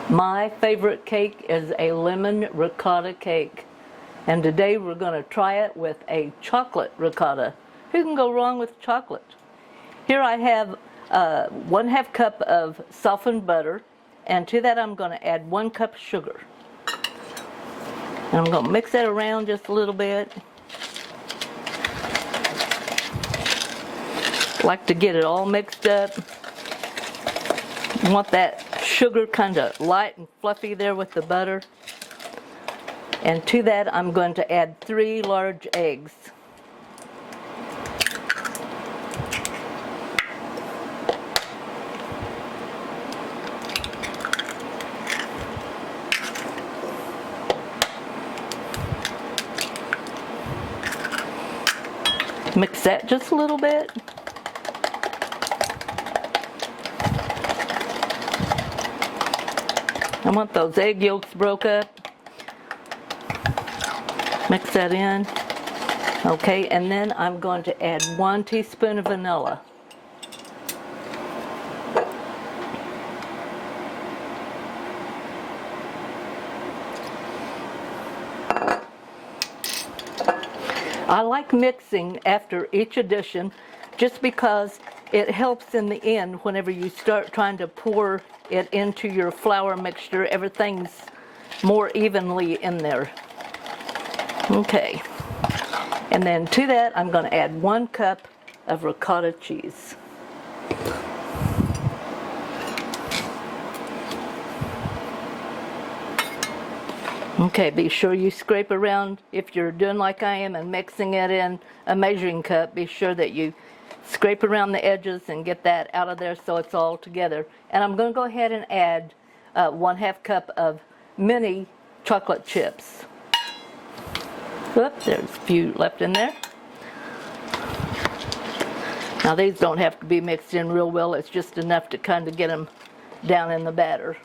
My favorite cake is a lemon ricotta cake. And today we're going to try it with a chocolate ricotta. Who can go wrong with chocolate? Here I have 1/2 cup of softened butter, and to that I'm going to add 1 cup of sugar. And I'm going to mix that around just a little bit. Like to get it all mixed up. Want that sugar kind of light and fluffy there with the butter. And to that I'm going to add 3 large eggs. Mix that just a little bit. I want those egg yolks broke up. Mix that in. Okay, and then I'm going to add 1 teaspoon of vanilla. I like mixing after each addition just because it helps in the end whenever you start trying to pour it into your flour mixture. Everything's more evenly in there. Okay, and then to that I'm going to add 1 cup of ricotta cheese. Okay, be sure you scrape around. If you're doing like I am and mixing it in a measuring cup, be sure that you scrape around the edges and get that out of there so it's all together. And I'm going to go ahead and add 1/2 cup of mini chocolate chips. Whoop, there's a few left in there. Now these don't have to be mixed in real well, it's just enough to kind of get them down in the batter.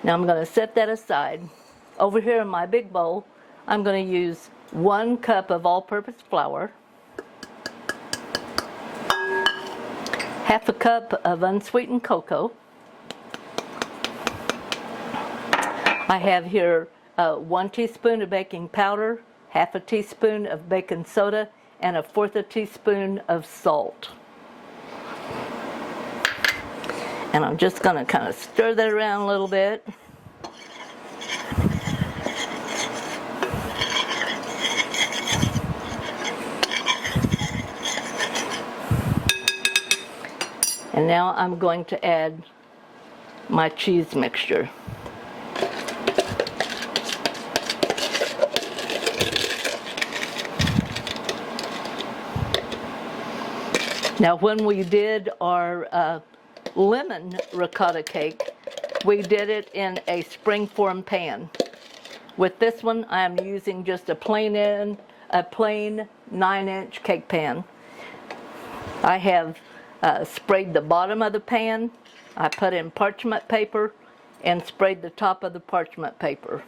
Now I'm going to set that aside. Over here in my big bowl, I'm going to use 1 cup of all-purpose flour, 1/2 cup of unsweetened cocoa. I have here 1 teaspoon of baking powder, 1/2 teaspoon of baking soda, and 1/4 teaspoon of salt. And I'm just going to kind of stir that around a little bit. And now I'm going to add my cheese mixture. Now when we did our lemon ricotta cake, we did it in a springform pan. With this one I'm using just a plain 9-inch cake pan. I have sprayed the bottom of the pan. I put in parchment paper and sprayed the top of the parchment paper.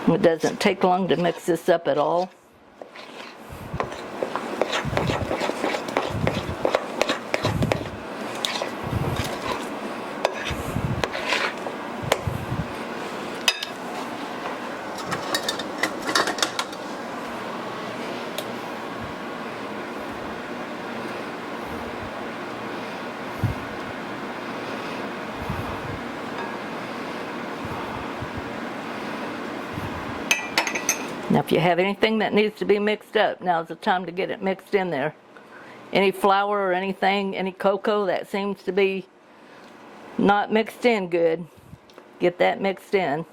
It doesn't take long to mix this up at all. Now if you have anything that needs to be mixed up, now's the time to get it mixed in there. Any flour or anything, any cocoa that seems to be not mixed in good, get that mixed in.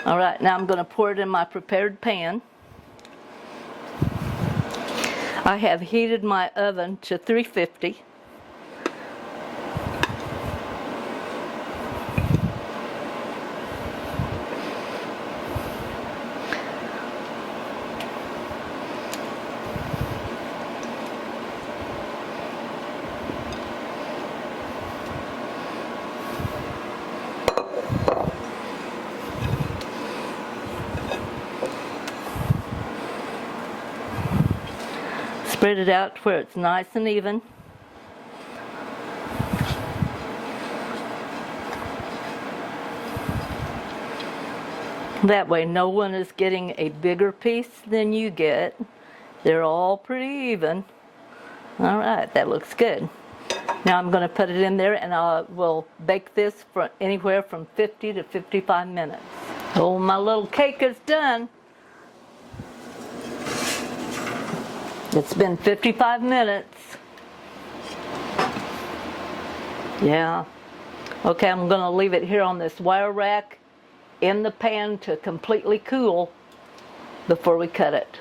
Alright, now I'm going to pour it in my prepared pan. I have heated my oven to 350. Spread it out where it's nice and even. That way no one is getting a bigger piece than you get. They're all pretty even. All right, that looks good. Now I'm going to put it in there and I will bake this for anywhere from 50 to 55 minutes. Oh, my little cake is done. It's been 55 minutes. Yeah. Okay, I'm going to leave it here on this wire rack in the pan to completely cool before we cut it.